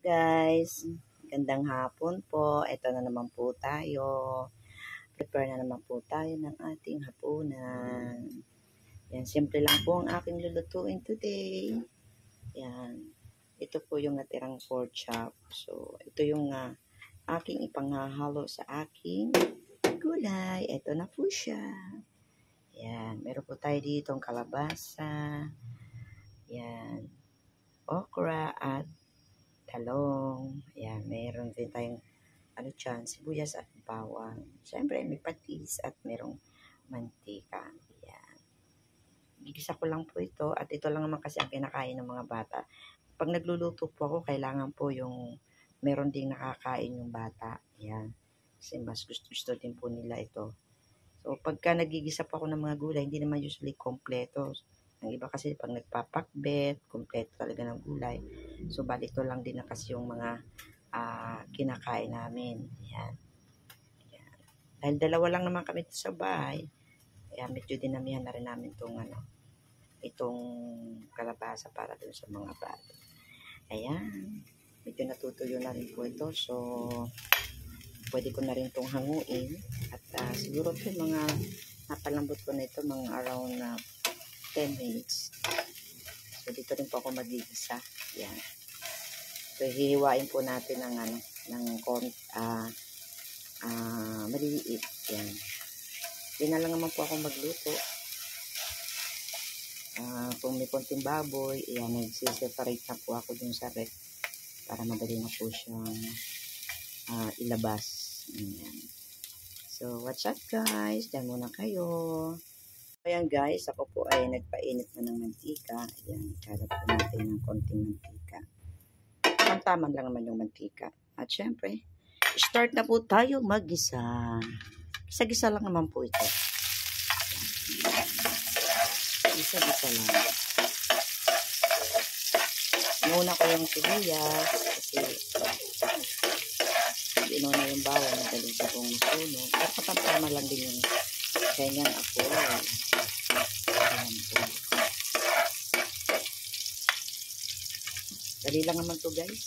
Guys, gandang hapon po. Ito na naman po tayo. Prepare na naman po tayo ng ating hapunan. Yan, simple lang po ang aking lulutuin today. Yan. Ito po yung natirang pork chop. So, ito yung aking ipanghahalo sa aking gulay. Ito na po siya. Yan. Meron po tayo ditong kalabasa. Yan. Okra at talong. Ayan, mayroon din tayong sibuyas at bawang. Siyempre, may patis at merong mantika. Ayan. Gigisa ko lang po ito at ito lang naman kasi ang kinakain ng mga bata. Pag nagluluto po ako, kailangan po yung meron ding nakakain yung bata. Ayan. Kasi mas gusto din po nila ito. So, pagka nagigisa po ako ng mga gulay, hindi naman usually kompleto. Ang iba kasi pag nagpapakbet, kompleto talaga ng gulay. So, balito lang din na kasi yung mga kinakain namin. Ayan. Ayan. Dahil dalawa lang naman kami sa bahay, kaya medyo dinamihan na rin namin itong kalabasa para dun sa mga bata. Ayan. Medyo natutuyo na rin po ito. So, pwede ko na rin itong hanguin. At siguro po mga napalambot ko na ito mga around 10 minutes. So, dito rin po ako mag-iisa. Yan. So, hihiwain po natin ng maliliit. Yan. Hindi na lang naman po ako magluto. Kung may konting baboy, yan, nagsiseparate na po ako dun sa ref para madali na po siyang ilabas. Yan. So, what's up guys? Diyan muna kayo. Ayan guys, ako po ay nagpainit na ng mantika. Ayan, kalat po natin ng konting mantika. Tamtaman lang naman yung mantika. At syempre, start na po tayo mag-gisa. Gisa-gisa lang naman po ito. Gisa-gisa lang. Muna ko yung sibuyas kasi inuna yung bawang, madaling sa kong masunog. Pero katamtama lang din yung ganyan ako. Ayan po. Dali lang naman to guys.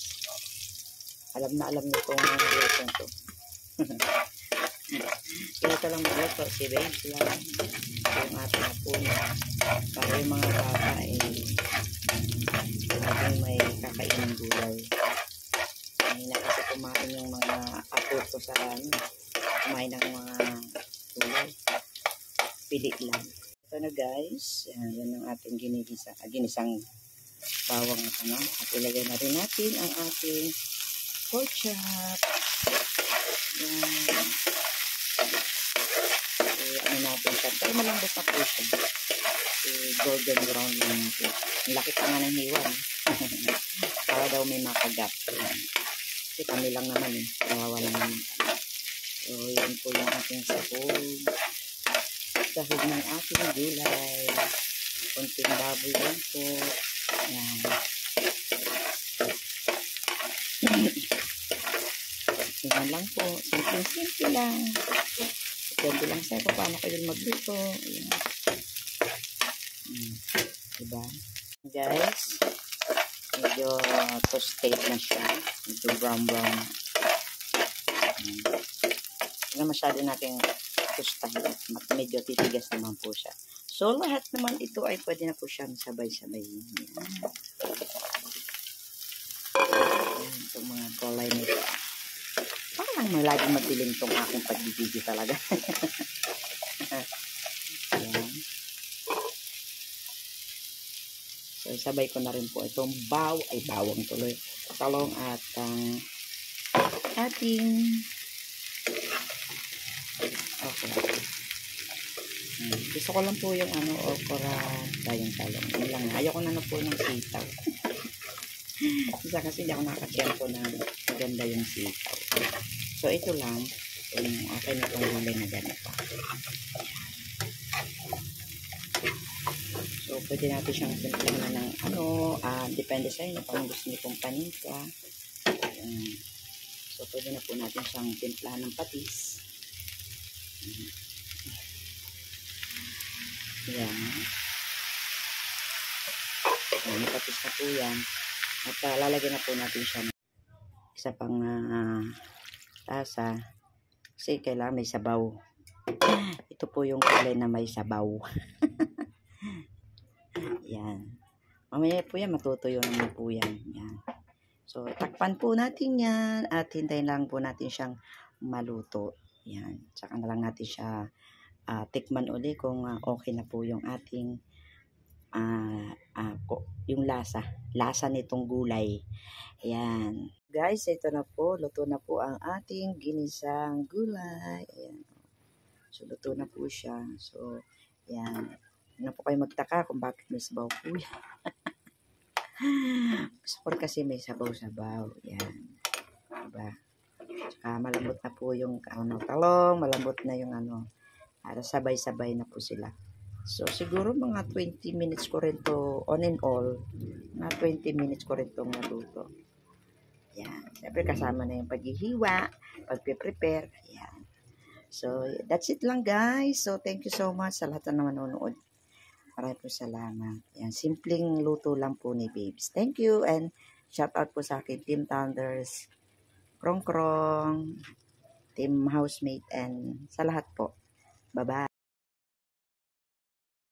Alam na alam nyo kung luto to. Ito lang magluto. Si Babe lang. Yung ating hapunan. Para yung mga bata laging may kakainin gulay. Hindi na kasi kumain yung mga apo ko sa kumain ng mga gulay. Pili lang. Ito na guys, yan ang ating ginisang bawang at ilagay na rin natin ang ating pork chop. Yan. Natin siya. Pero malambot na po siya. Golden brown lang natin. Ang laki pa nga ng hiwa. Para daw may makagat. Kasi kami lang naman kawawa lang naman. So, yan po yung ating sahog. Sahog ng ating gulay. Konting baboy lang po. Yan. Yan lang po. Simple lang. Depende lang sa kung paano kayo magluto. Ayan. Diba? Guys, medyo toasted na siya. Medyo brown. Hindi masyado natin tostahin. Medyo titigas naman po siya. So, lahat naman ito ay pwede na po siyang sabay-sabay. Ayan, itong mga kulay nito. Parang laging matiling itong aking pagbibigay talaga. Ayan. So, sabay ko na rin po itong bawang tuloy. Talong at ating okra. Gusto ko lang po yung okra tayong talong. Yun lang. Ayoko na po ng sitaw. Kasi hindi ako nakakatiyempo na maganda yung sitaw. So, ito lang. Yung okay na itong gulay na ganito. So, pwede natin siyang simplihan na ng depende sa inyo kung gusto niyo pong paninta. So, pwede na po natin siyang timplahan ng patis. Yan. May patis na po yan. At lalagyan na po natin siya. isa pang tasa. Kasi kailangan may sabaw. Ito po yung kulay na may sabaw. Yan. Mamaya po yan, matutuyo naman po yan. Yan. So, takpan po natin yan at hintayin lang po natin siyang maluto. Yan. Tsaka na lang natin siya tikman uli kung okay na po yung ating yung lasa nitong gulay. Ayan. Guys, ito na po. Luto na po ang ating ginisang gulay. Ayan. So, luto na po siya. So, ayan. Ano po kayo magtaka kung bakit may sabaw po yan. Gusto ko kasi may sabaw-sabaw. Ayan. Diba? Tsaka malambot na po yung talong. Malambot na yung sabay-sabay na po sila. So, siguro mga 20 minutes ko rin to, on and all, mga 20 minutes ko rin itong naluto. Yan. Siyempre, kasama na yung paghihiwa, pagpe-prepare. Yan. So, that's it lang, guys. So, thank you so much sa lahat na manonood. Maraming po salamat. Yan. Simpleng luto lang po ni Babes. Thank you, and shout out po sa akin, Team Thunders, Krong Krong, Team Housemate, and sa lahat po. Bye-bye.